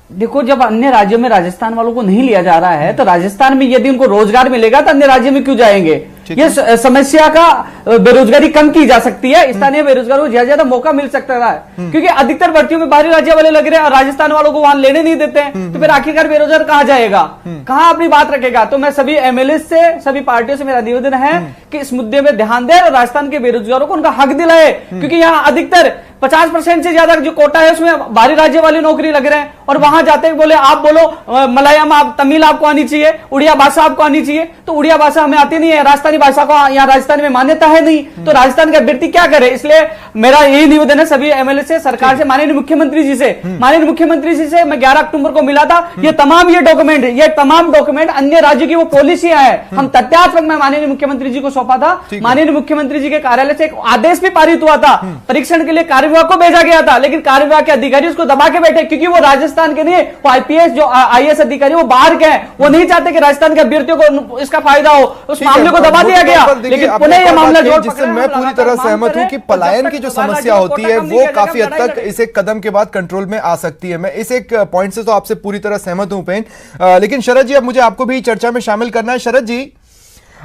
देखो, जब अन्य राज्यों में राजस्थान वालों को नहीं लिया जा रहा है तो राजस्थान में यदि उनको रोजगार मिलेगा तो अन्य राज्य में क्यों जाएंगे? ये समस्या का बेरोजगारी कम की जा सकती है, स्थानीय बेरोजगारों को ज्यादा मौका मिल सकता है, क्योंकि अधिकतर भर्तियों में बाहरी राज्य वाले लग रहे हैं और राजस्थान वालों को वहां लेने नहीं देते हैं, तो फिर आखिरकार बेरोजगार कहां जाएगा, कहां अपनी बात रखेगा? तो मैं सभी एमएलए से, सभी पार्टियों से मेरा निवेदन है कि इस मुद्दे में ध्यान दें और राजस्थान के बेरोजगारों को उनका हक दिलाए, क्योंकि यहाँ अधिकतर 50% से ज्यादा जो कोटा है उसमें बाहरी राज्य वाले नौकरी लग रहे हैं और वहां जाते हैं बोले आप बोलो मलयालम, आप तमिल आपको आनी चाहिए, उड़िया भाषा आपको आनी चाहिए, तो उड़िया भाषा हमें आती नहीं है, राजस्थानी भाषा को यहाँ राजस्थान में मान्यता है नहीं, तो राजस्थान का अभ्यर्थी क्या करे? इसलिए मेरा यही निवेदन है सभी एमएलए से, सरकार से, माननीय मुख्यमंत्री जी से, माननीय मुख्यमंत्री जी से मैं 11 अक्टूबर को मिला था, ये तमाम डॉक्यूमेंट अन्य राज्य की वो पॉलिसियां है, हम तथ्यात्मक में माननीय मुख्यमंत्री जी को सौंपा था, माननीय मुख्यमंत्री जी के कार्यालय से एक आदेश भी पारित हुआ था, परीक्षण के लिए कार्य विभाग को भेजा गया था, लेकिन कार्य विभाग के अधिकारी उसको दबा के बैठे, क्योंकि वो राजस्थान के नहीं, वो आईपीएस जो आईएएस अधिकारी वो बाहर के हैं, वो नहीं चाहते कि राजस्थान के अभ्यर्थियों को इसका फायदा हो, उस मामले को दबा दिया गया। लेकिन पुनः यह मामला जिससे मैं पूरी तरह सहमत हूं कि पलायन की जो समस्या होती है वो काफी हद तक इस एक कदम के बाद कंट्रोल में आ सकती है। मैं इस एक पॉइंट से तो आपसे पूरी तरह सहमत हूं उपेंद्र, लेकिन शरद जी अब मुझे आपको भी चर्चा में शामिल करना है। शरद जी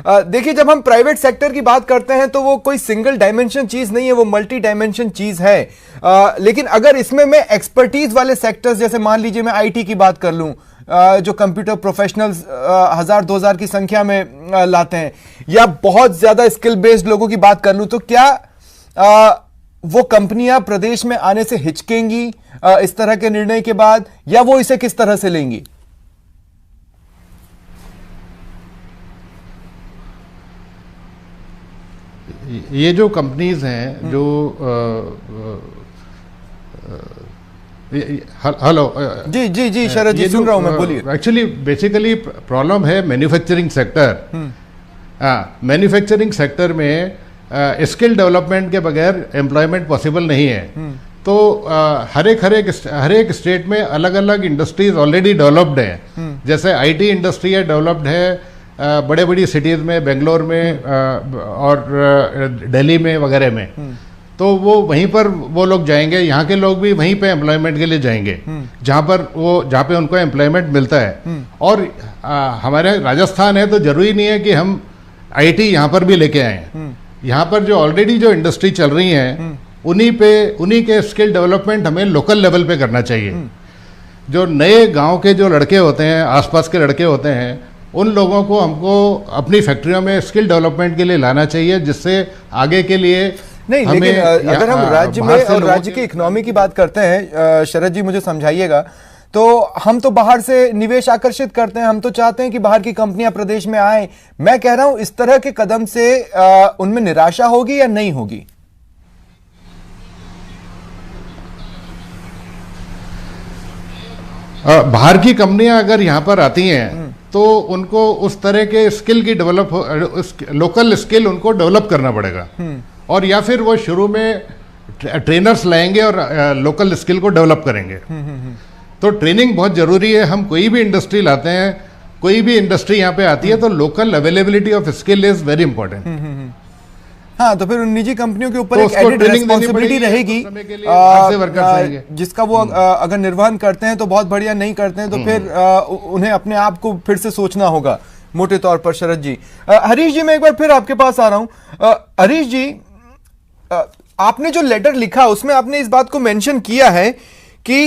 देखिए, जब हम प्राइवेट सेक्टर की बात करते हैं तो वो कोई सिंगल डायमेंशन चीज नहीं है, वो मल्टी डायमेंशन चीज है, लेकिन अगर इसमें मैं एक्सपर्टीज वाले सेक्टर्स, जैसे मान लीजिए मैं आईटी की बात कर लूं, जो कंप्यूटर प्रोफेशनल्स 1000-2000 की संख्या में लाते हैं, या बहुत ज्यादा स्किल बेस्ड लोगों की बात कर लूं, तो क्या वो कंपनियां प्रदेश में आने से हिचकेंगी इस तरह के निर्णय के बाद, या वो इसे किस तरह से लेंगी? ये जो कंपनीज हैं जो हेलो जी जी जी शरद जी सुन रहा हूं मैं, बोलिए। एक्चुअली बेसिकली प्रॉब्लम है मैन्युफैक्चरिंग सेक्टर। मैन्युफैक्चरिंग सेक्टर में स्किल डेवलपमेंट के बगैर एम्प्लॉयमेंट पॉसिबल नहीं है। तो हर एक स्टेट में अलग अलग इंडस्ट्रीज ऑलरेडी डेवलप्ड हैं, जैसे आईटी इंडस्ट्री है, डेवलप्ड है बड़े बड़ी सिटीज़ में, बेंगलोर में और दिल्ली में वगैरह में, तो वो वहीं पर वो लोग जाएंगे, यहाँ के लोग भी वहीं पे एम्प्लॉयमेंट के लिए जाएंगे जहाँ पे उनको एम्प्लॉयमेंट मिलता है। और हमारे राजस्थान है तो जरूरी नहीं है कि हम आईटी यहाँ पर भी लेके आए। यहाँ पर जो ऑलरेडी जो इंडस्ट्री चल रही हैं उन्हीं के स्किल डेवलपमेंट हमें लोकल लेवल पे करना चाहिए। जो नए गाँव के जो लड़के होते हैं, आसपास के लड़के होते हैं, उन लोगों को हमको अपनी फैक्ट्रियों में स्किल डेवलपमेंट के लिए लाना चाहिए, जिससे आगे के लिए नहीं। लेकिन अगर हम राज्य में और राज्य की इकोनॉमी की बात करते हैं, शरद जी मुझे समझाइएगा, तो हम तो बाहर से निवेश आकर्षित करते हैं, हम तो चाहते हैं कि बाहर की कंपनियां प्रदेश में आए। मैं कह रहा हूं इस तरह के कदम से उनमें निराशा होगी या नहीं होगी? बाहर की कंपनियां अगर यहाँ पर आती हैं तो उनको उस तरह के स्किल की लोकल स्किल उनको डेवलप करना पड़ेगा, और या फिर वो शुरू में ट्रेनर्स लाएंगे और लोकल स्किल को डेवलप करेंगे। तो ट्रेनिंग बहुत जरूरी है। हम कोई भी इंडस्ट्री लाते हैं, कोई भी इंडस्ट्री यहाँ पे आती है, तो local availability of skill is very important. हाँ, तो फिर उन निजी कंपनियों के ऊपर एक एडिड रिस्पॉन्सिबिलिटी रहेगी, जिसका वो अगर निर्वहन करते हैं तो बहुत बढ़िया, नहीं करते हैं तो फिर उन्हें अपने आप को फिर से सोचना होगा मोटे तौर पर। शरद जी, हरीश जी मैं एक बार फिर आपके पास आ रहा हूं। हरीश जी, आपने जो लेटर लिखा उसमें आपने इस बात को मेंशन किया है कि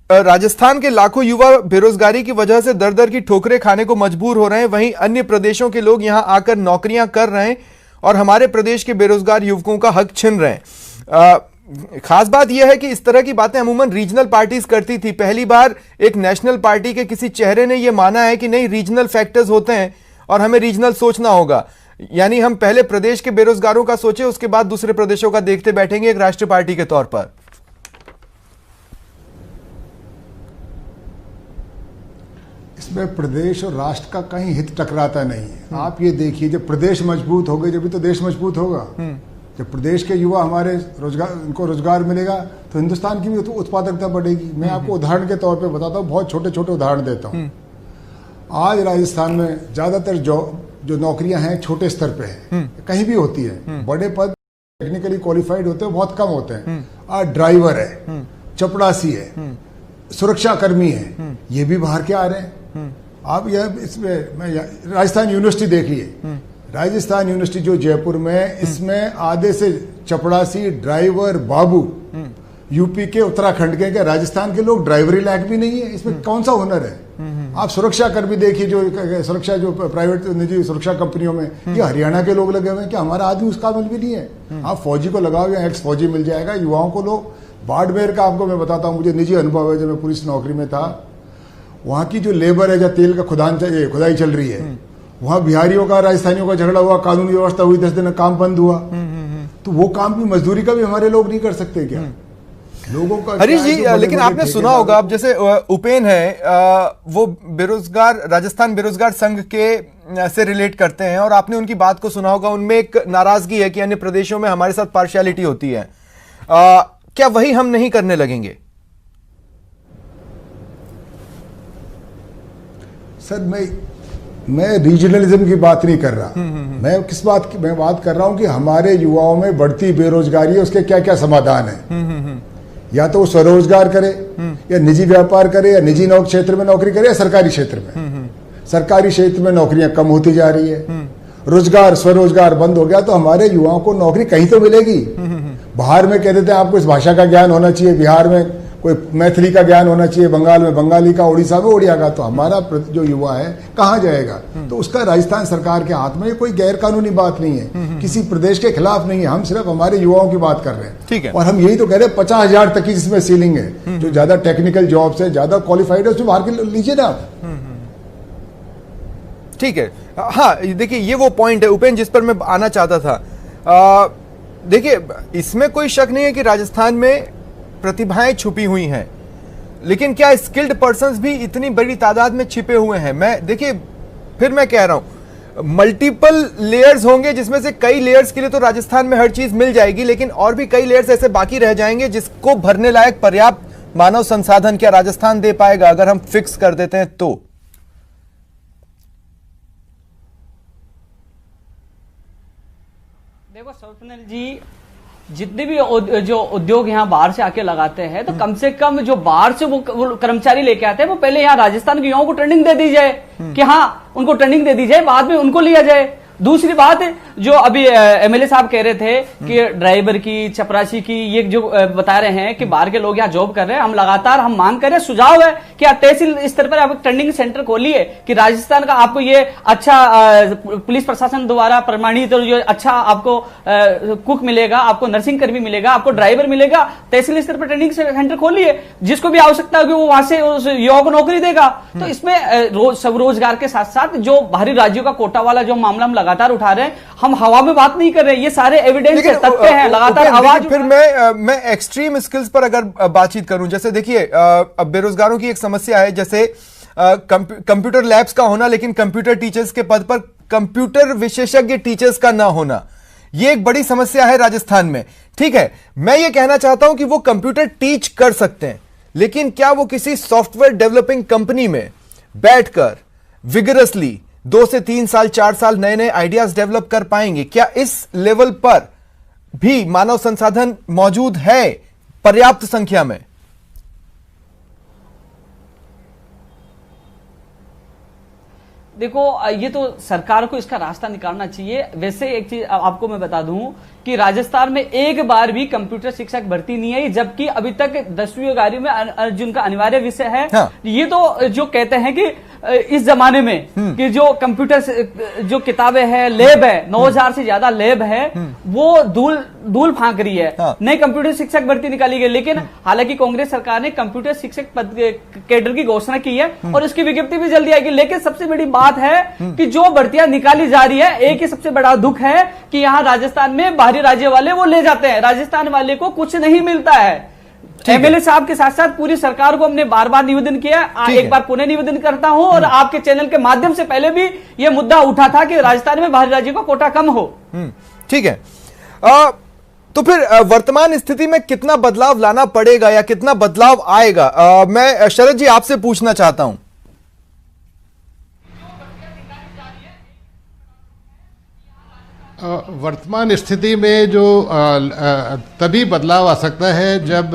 राजस्थान के लाखों युवा बेरोजगारी की वजह से दर दर की ठोकरें खाने को मजबूर हो रहे हैं, वहीं अन्य प्रदेशों के लोग यहां आकर नौकरियां कर रहे हैं और हमारे प्रदेश के बेरोजगार युवकों का हक छिन रहे हैं। खास बात यह है कि इस तरह की बातें अमूमन रीजनल पार्टीज करती थी। पहली बार एक नेशनल पार्टी के किसी चेहरे ने यह माना है कि नहीं, रीजनल फैक्टर्स होते हैं और हमें रीजनल सोचना होगा, यानी हम पहले प्रदेश के बेरोजगारों का सोचे, उसके बाद दूसरे प्रदेशों का देखते बैठेंगे एक राष्ट्रीय पार्टी के तौर पर। इसमें प्रदेश और राष्ट्र का कहीं हित टकराता नहीं है। आप ये देखिए, जब प्रदेश मजबूत हो गए जब तो देश मजबूत होगा। जब प्रदेश के युवा हमारे उनको रोजगार मिलेगा तो हिंदुस्तान की भी तो उत्पादकता बढ़ेगी। मैं आपको उदाहरण के तौर पे बताता हूँ, बहुत छोटे छोटे उदाहरण देता हूँ। आज राजस्थान में ज्यादातर जो नौकरियां हैं छोटे स्तर पे है, कहीं भी होती है। बड़े पद टेक्निकली क्वालिफाइड होते हैं बहुत कम होते हैं। आज ड्राइवर है, चपड़ासी है, सुरक्षा कर्मी हैं, ये भी बाहर के आ रहे हैं। आप यह इसमें राजस्थान यूनिवर्सिटी देखिए, राजस्थान यूनिवर्सिटी जो जयपुर में, इसमें आधे से चपड़ासी, ड्राइवर, बाबू यूपी के, उत्तराखंड के राजस्थान के लोग ड्राइवरी लायक भी नहीं है। इसमें कौन सा हुनर है? आप सुरक्षा कर्मी देखिए, जो सुरक्षा जो प्राइवेट निजी सुरक्षा कंपनियों में, ये हरियाणा के लोग लगे हुए हैं। क्या हमारा आदमी उस काबिल भी नहीं है? आप फौजी को लगाओ या एक्स फौजी मिल जाएगा। युवाओं को लोग, बाड़मेर का आपको मैं बताता हूँ, मुझे निजी अनुभव है। जब मैं पुलिस नौकरी में था, वहां की जो लेबर है, जब तेल का खुदाई चल रही है, वहां बिहारियों का राजस्थानियों का झगड़ा हुआ, कानूनी व्यवस्था हुई, 10 दिन काम बंद हुआ। तो वो काम भी, मजदूरी का भी हमारे लोग नहीं कर सकते क्या? लोगों का हरीश जी, लेकिन आपने सुना होगा, अब जैसे उपेन है, वो बेरोजगार, राजस्थान बेरोजगार संघ के से रिलेट करते हैं, और आपने उनकी बात को सुना होगा। उनमें एक नाराजगी है कि अन्य प्रदेशों में हमारे साथ पार्शियलिटी होती है। क्या वही हम नहीं करने लगेंगे? सर, मैं रीजनलिज्म की बात नहीं कर रहा। मैं किस बात की मैं बात कर रहा हूं कि हमारे युवाओं में बढ़ती बेरोजगारी है, उसके क्या क्या समाधान है। या तो वो स्वरोजगार करे, या निजी व्यापार करे, या निजी क्षेत्र में नौकरी करे, या सरकारी क्षेत्र में। सरकारी क्षेत्र में नौकरियां कम होती जा रही है, रोजगार स्वरोजगार बंद हो गया, तो हमारे युवाओं को नौकरी कहीं तो मिलेगी। बाहर में कह देते हैं आपको इस भाषा का ज्ञान होना चाहिए, बिहार में कोई मैथिली का ज्ञान होना चाहिए, बंगाल में बंगाली का, उड़ीसा में उड़िया का। तो हमारा जो युवा है कहाँ जाएगा? तो उसका राजस्थान सरकार के हाथ में। कोई गैर कानूनी बात नहीं है, किसी प्रदेश के खिलाफ नहीं है, हम सिर्फ हमारे युवाओं की बात कर रहे हैं। ठीक है। और हम यही तो कह रहे हैं 50,000 तक की जिसमें सीलिंग है, जो ज्यादा टेक्निकल जॉब्स है, ज्यादा क्वालिफाइड है, उसमें बाहर के लीजिए ना आप। ठीक है। हाँ, देखिए, ये वो पॉइंट है उपेन जिस पर मैं आना चाहता था। देखिए, इसमें कोई शक नहीं है कि राजस्थान में प्रतिभाएं छुपी हुई हैं, लेकिन क्या स्किल्ड पर्संस भी इतनी बड़ी तादाद में छिपे हुए हैं? देखिए, फिर मैं कह रहा हूं, मल्टीपल लेयर्स होंगे, जिसमें से कई लेयर्स के लिए तो राजस्थान में हर चीज मिल जाएगी, लेकिन और भी कई लेयर्स ऐसे बाकी रह जाएंगे जिसको भरने लायक पर्याप्त मानव संसाधन क्या राजस्थान दे पाएगा अगर हम फिक्स कर देते हैं तो? देखो स्वप्निल जी, जितने भी जो उद्योग यहाँ बाहर से आके लगाते हैं, तो कम से कम जो बाहर से वो कर्मचारी लेके आते हैं, वो पहले यहाँ राजस्थान के युवाओं को ट्रेनिंग दे दी जाए कि हाँ, उनको ट्रेनिंग दे दी जाए, बाद में उनको लिया जाए। दूसरी बात, जो अभी एमएलए साहब कह रहे थे कि ड्राइवर की, चपरासी की, ये जो बता रहे हैं कि बाहर के लोग यहाँ जॉब कर रहे हैं, हम लगातार मांग कर रहे हैं, सुझाव है कि आप तहसील स्तर पर आप ट्रेनिंग सेंटर खोलिए कि राजस्थान का आपको ये अच्छा पुलिस प्रशासन द्वारा प्रमाणित जो अच्छा आपको कुक मिलेगा, आपको नर्सिंग कर्मी मिलेगा, आपको ड्राइवर मिलेगा। तहसील स्तर पर ट्रेनिंग सेंटर खोलिए, जिसको भी आवश्यकता होगी वो वहां से उस युवा को नौकरी देगा। तो इसमें स्वरोजगार के साथ साथ जो बाहरी राज्यों का कोटा वाला जो मामला हम लगातार उठा रहे हैं, हम हवा में बात नहीं कर रहे हैं, ये सारे एविडेंस है, तथ्य हैं, लगातार आवाज। फिर मैं एक्सट्रीम स्किल्स पर अगर बातचीत करूं, जैसे देखिए, अब बेरोजगारों की एक समस्या है, जैसे कंप्यूटर लैब्स का होना, लेकिन कंप्यूटर टीचर्स के पद पर कंप्यूटर विशेषज्ञ टीचर्स का ना होना, ये एक बड़ी समस्या है राजस्थान में। ठीक है, मैं ये कहना चाहता हूं कि वो कंप्यूटर टीच कर सकते हैं, लेकिन क्या वो किसी सॉफ्टवेयर डेवलपिंग कंपनी में बैठकर विगरसली 2 से 3 साल 4 साल नए नए आइडियाज डेवलप कर पाएंगे? क्या इस लेवल पर भी मानव संसाधन मौजूद है पर्याप्त संख्या में? देखो, ये तो सरकार को इसका रास्ता निकालना चाहिए। वैसे एक चीज आपको मैं बता दूं कि राजस्थान में एक बार भी कंप्यूटर शिक्षक भर्ती नहीं आई, जबकि अभी तक 10वीं 11वीं में जिनका अनिवार्य विषय है। हाँ। ये तो जो कहते हैं कि इस जमाने में कि जो कंप्यूटर जो किताबें हैं, लैब है, 9000 से ज्यादा लैब है, वो धूल फांक रही है। हाँ। नई कंप्यूटर शिक्षक भर्ती निकाली गई, लेकिन हालांकि कांग्रेस सरकार ने कंप्यूटर शिक्षक पद कैडर की घोषणा की है और उसकी विज्ञप्ति भी जल्दी आएगी। लेकिन सबसे बड़ी बात है कि जो भर्तियां निकाली जा रही है, एक ही सबसे बड़ा दुख है कि यहाँ राजस्थान में बाहरी राज्य वाले वो ले जाते हैं, राजस्थान वाले को कुछ नहीं मिलता है। एमएलए साहब के साथ साथ पूरी सरकार को हमने बार बार निवेदन किया, एक बार पुनः निवेदन करता हूं, और आपके चैनल के माध्यम से पहले भी यह मुद्दा उठा था कि राजस्थान में बाहरी राज्यों का कोटा कम हो। ठीक है, तो फिर वर्तमान स्थिति में कितना बदलाव लाना पड़ेगा या कितना बदलाव आएगा? मैं शरद जी आपसे पूछना चाहता हूं। वर्तमान स्थिति में जो तभी बदलाव आ सकता है जब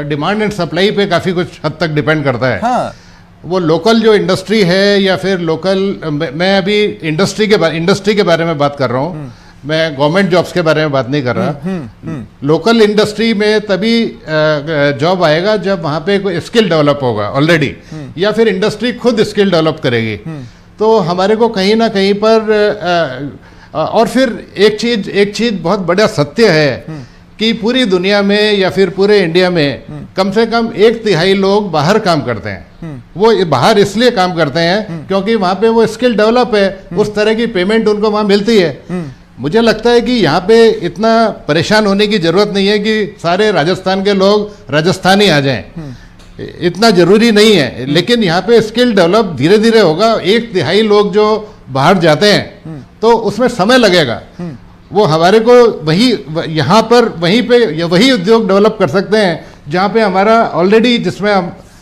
डिमांड एंड सप्लाई पे काफ़ी कुछ हद तक डिपेंड करता है। हाँ। वो लोकल जो इंडस्ट्री है या फिर लोकल, मैं अभी इंडस्ट्री के बारे में बात कर रहा हूँ, मैं गवर्नमेंट जॉब्स के बारे में बात नहीं कर रहा। लोकल इंडस्ट्री में तभी जॉब आएगा जब वहाँ पे कोई स्किल डेवलप होगा ऑलरेडी, या फिर इंडस्ट्री खुद स्किल डेवलप करेगी। तो हमारे को कहीं ना कहीं पर और फिर एक चीज बहुत बड़ा सत्य है कि पूरी दुनिया में या फिर पूरे इंडिया में कम से कम 1/3 लोग बाहर काम करते हैं। वो बाहर इसलिए काम करते हैं क्योंकि वहाँ पे वो स्किल डेवलप है, उस तरह की पेमेंट उनको वहाँ मिलती है। मुझे लगता है कि यहाँ पे इतना परेशान होने की जरूरत नहीं है कि सारे राजस्थान के लोग राजस्थानी आ जाएं, इतना जरूरी नहीं है। लेकिन यहाँ पे स्किल डेवलप धीरे धीरे होगा। 1/3 लोग जो बाहर जाते हैं तो उसमें समय लगेगा। वो हमारे को यहाँ पर वही उद्योग डेवलप कर सकते हैं जहाँ पे हमारा ऑलरेडी, जिसमें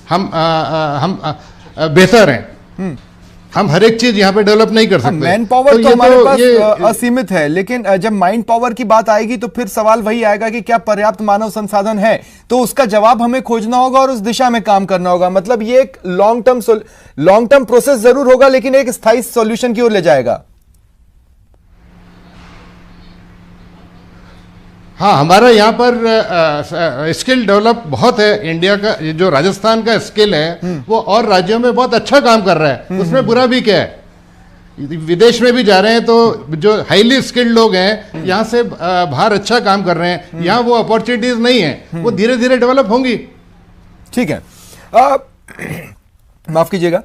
हम बेहतर हैं। हम हर एक चीज यहाँ पे डेवलप नहीं कर सकते। मैन पावर तो हमारे पास असीमित है, लेकिन जब माइंड पावर की बात आएगी तो फिर सवाल वही आएगा कि क्या पर्याप्त मानव संसाधन है। तो उसका जवाब हमें खोजना होगा और उस दिशा में काम करना होगा। मतलब ये एक लॉन्ग टर्म प्रोसेस जरूर होगा, लेकिन एक स्थायी सॉल्यूशन की ओर ले जाएगा। हाँ, हमारा यहाँ पर स्किल डेवलप बहुत है। इंडिया का जो राजस्थान का स्किल है वो और राज्यों में बहुत अच्छा काम कर रहा है, उसमें बुरा भी क्या है। विदेश में भी जा रहे हैं तो जो हाईली स्किल्ड लोग हैं यहाँ से बाहर अच्छा काम कर रहे हैं। यहाँ वो अपॉर्चुनिटीज नहीं है, वो धीरे धीरे डेवलप होंगी। ठीक है, माफ कीजिएगा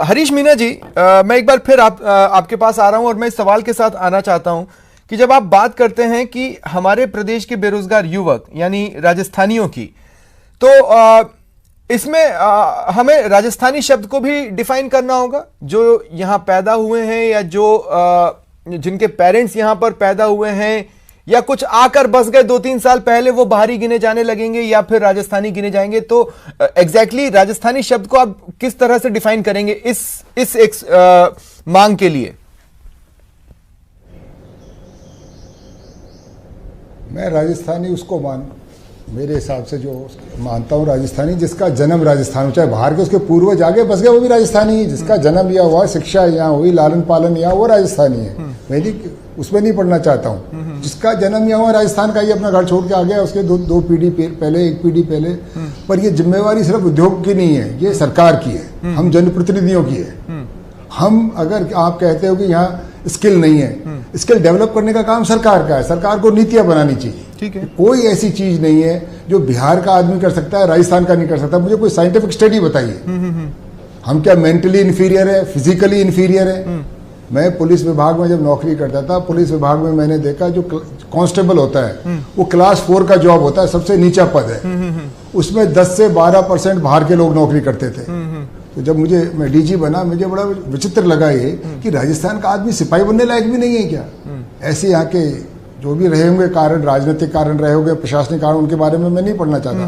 हरीश मीना जी, मैं एक बार फिर आपके पास आ रहा हूं और मैं इस सवाल के साथ आना चाहता हूं कि जब आप बात करते हैं कि हमारे प्रदेश के बेरोजगार युवक यानी राजस्थानियों की, तो इसमें हमें राजस्थानी शब्द को भी डिफाइन करना होगा। जो यहां पैदा हुए हैं या जो जिनके पेरेंट्स यहां पर पैदा हुए हैं, या कुछ आकर बस गए 2-3 साल पहले, वो बाहरी गिने जाने लगेंगे या फिर राजस्थानी गिने जाएंगे। तो एग्जैक्टली राजस्थानी शब्द को आप किस तरह से डिफाइन करेंगे इस एक मांग के लिए? मैं राजस्थानी उसको मेरे हिसाब से जो मानता हूँ राजस्थानी जिसका जन्म राजस्थान, चाहे बाहर के उसके पूर्वज आगे बस गए वो भी राजस्थानी है। जिसका जन्म यहाँ हुआ, शिक्षा यहाँ हुई, लालन पालन यहाँ, वो राजस्थानी है। मैं उसमें नहीं पढ़ना चाहता हूँ। जिसका जन्म यहाँ हुआ राजस्थान का, ये अपना घर छोड़ के आ गया, उसके दो पीढ़ी पहले, एक पीढ़ी पहले। पर ये जिम्मेवारी सिर्फ उद्योग की नहीं है, ये सरकार की है, हम जनप्रतिनिधियों की है। हम, अगर आप कहते हो कि यहाँ स्किल नहीं है, स्किल डेवलप करने का काम सरकार का है। सरकार को नीतियां बनानी चाहिए। ठीक है, कोई ऐसी चीज नहीं है जो बिहार का आदमी कर सकता है, राजस्थान का नहीं कर सकता। मुझे कोई साइंटिफिक स्टडी बताइए। हम क्या मेंटली इन्फीरियर है, फिजिकली इन्फीरियर है? मैं पुलिस विभाग में जब नौकरी करता था, पुलिस विभाग में मैंने देखा जो कांस्टेबल होता है वो क्लास 4 का जॉब होता है, सबसे नीचा पद है। उसमें 10 से 12% बाहर के लोग नौकरी करते थे। तो जब मैं डीजी बना, मुझे बड़ा विचित्र लगा ये कि राजस्थान का आदमी सिपाही बनने लायक भी नहीं है क्या? ऐसे यहाँ के जो भी रहे होंगे कारण, राजनीतिक कारण रहे होंगे, प्रशासनिक कारण, उनके बारे में मैं नहीं पढ़ना चाहता।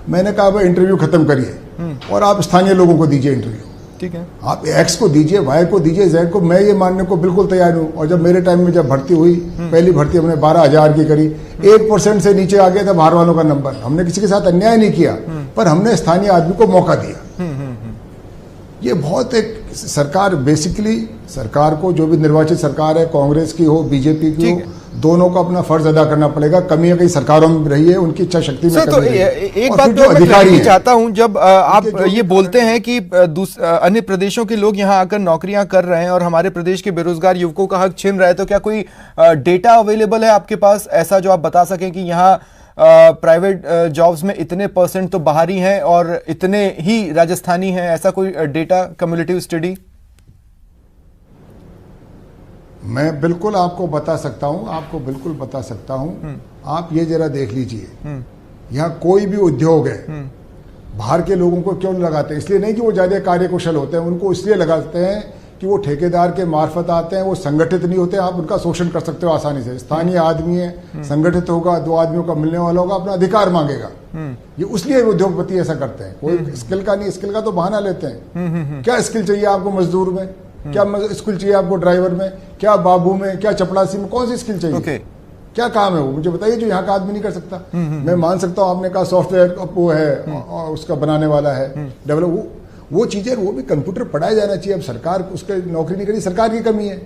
मैंने कहा भाई इंटरव्यू खत्म करिए और आप स्थानीय लोगों को दीजिए इंटरव्यू। ठीक है, आप एक्स को दीजिए, वाई को दीजिए, जेड को। मैं ये मानने को बिल्कुल तैयार हूँ। और जब मेरे टाइम में जब भर्ती हुई, पहली भर्ती हमने 12,000 की करी, 1% से नीचे आ गया था बाहर वालों का नंबर। हमने किसी के साथ अन्याय नहीं किया, पर हमने स्थानीय आदमी को मौका दिया। ये बहुत एक सरकार, बेसिकली सरकार को, जो भी निर्वाचित सरकार है, कांग्रेस की हो, बीजेपी की हो, दोनों को अपना फर्ज अदा करना पड़ेगा। कमियां कई सरकारों में रही है, उनकी इच्छा शक्ति में तो एक बात जो अधिकारी चाहता हूं, जब आप ये बोलते हैं कि अन्य प्रदेशों के लोग यहां आकर नौकरियां कर रहे हैं और हमारे प्रदेश के बेरोजगार युवकों का हक छीन रहे हैं, तो क्या कोई डेटा अवेलेबल है आपके पास ऐसा जो आप बता सकें कि यहाँ प्राइवेट जॉब्स में इतने % तो बाहरी हैं और इतने ही राजस्थानी हैं? ऐसा कोई डेटा, कम्युलेटिव स्टडी? मैं बिल्कुल आपको बता सकता हूं, आप ये जरा देख लीजिए। यहाँ कोई भी उद्योग है, बाहर के लोगों को क्यों लगाते हैं? इसलिए नहीं कि वो ज्यादा कार्यकुशल होते हैं, उनको इसलिए लगाते हैं कि वो ठेकेदार के मार्फत आते हैं, वो संगठित नहीं होते, आप उनका शोषण कर सकते हो आसानी से। स्थानीय आदमी है, संगठित होगा, 2 आदमियों का मिलने वाला होगा, अपना अधिकार मांगेगा। ये इसलिए उद्योगपति ऐसा करते हैं। कोई स्किल का नहीं, स्किल का तो बहाना लेते हैं। क्या स्किल चाहिए आपको मजदूर में? क्या स्किल चाहिए आपको ड्राइवर में, क्या बाबू में, क्या चपड़ासी में, कौन सी स्किल चाहिए? क्या काम है वो मुझे बताइए जो यहाँ का आदमी नहीं कर सकता। मैं मान सकता हूँ आपने कहा सॉफ्टवेयर वो है और उसका बनाने वाला है डेवलप, वो चीजें वो भी कंप्यूटर पढ़ाया जाना चाहिए। अब सरकार उसके नौकरी नहीं करी, सरकार की कमी है।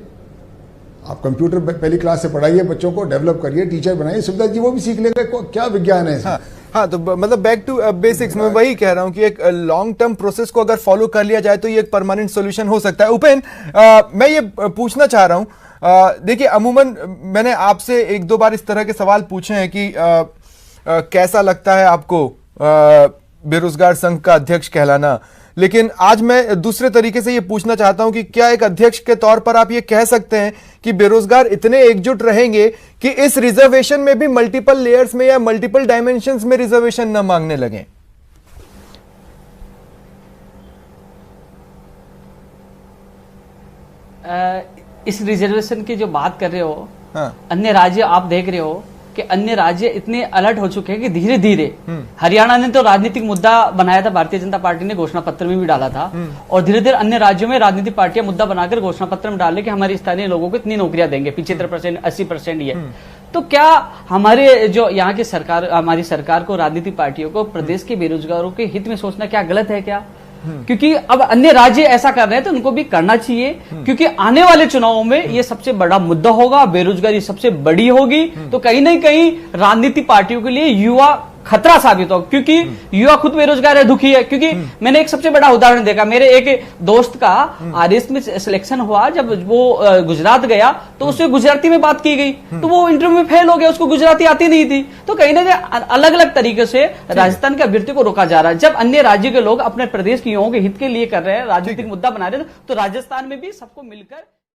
आप कंप्यूटर पहली क्लास से पढ़ाइए, बच्चों को डेवलप करिए, टीचर बनाइए, सुविधा जी वो भी सीख लेंगे। क्या विज्ञान है इसमें? हाँ, तो मतलब बैक टू बेसिक्स में वही कह रहा हूं कि एक लॉन्ग टर्म प्रोसेस को अगर फॉलो कर लिया जाए तो ये एक परमानेंट सॉल्यूशन हो सकता है। उपेन, मैं ये पूछना चाह रहा हूं, देखिए अमूमन मैंने आपसे एक दो बार इस तरह के सवाल पूछे हैं कि कैसा लगता है आपको बेरोजगार संघ का अध्यक्ष कहलाना, लेकिन आज मैं दूसरे तरीके से ये पूछना चाहता हूं कि क्या एक अध्यक्ष के तौर पर आप ये कह सकते हैं कि बेरोजगार इतने एकजुट रहेंगे कि इस रिजर्वेशन में भी मल्टीपल लेयर्स में या मल्टीपल डायमेंशंस में रिजर्वेशन न मांगने लगे? इस रिजर्वेशन की जो बात कर रहे हो, हाँ। अन्य राज्य आप देख रहे हो कि अन्य राज्य इतने अलर्ट हो चुके हैं कि धीरे धीरे हरियाणा ने तो राजनीतिक मुद्दा बनाया था, भारतीय जनता पार्टी ने घोषणा पत्र में भी डाला था, और धीरे धीरे अन्य राज्यों में राजनीतिक पार्टियां मुद्दा बनाकर घोषणा पत्र में डाले कि हमारे स्थानीय लोगों को इतनी नौकरियां देंगे, 75% 80% ये। तो क्या हमारे जो यहाँ की सरकार, हमारी सरकार को, राजनीतिक पार्टियों को प्रदेश के बेरोजगारों के हित में सोचना क्या गलत है क्या? क्योंकि अब अन्य राज्य ऐसा कर रहे हैं तो उनको भी करना चाहिए, क्योंकि आने वाले चुनावों में ये सबसे बड़ा मुद्दा होगा, बेरोजगारी सबसे बड़ी होगी। तो कहीं ना कहीं राजनीतिक पार्टियों के लिए युवा खतरा साबित होगा, क्योंकि युवा खुद बेरोजगार है, दुखी है। क्योंकि मैंने एक सबसे बड़ा उदाहरण देखा, मेरे एक दोस्त का आरएस में सिलेक्शन हुआ, जब वो गुजरात गया तो उससे गुजराती में बात की गई, तो वो इंटरव्यू में फेल हो गया, उसको गुजराती आती नहीं थी। तो कहीं ना कहीं अलग अलग तरीके से राजस्थान के अभ्यर्थी को रोका जा रहा है। जब अन्य राज्य के लोग अपने प्रदेश के युवाओं के हित के लिए कर रहे हैं, राजनीतिक मुद्दा बना रहे हैं, तो राजस्थान में भी सबको मिलकर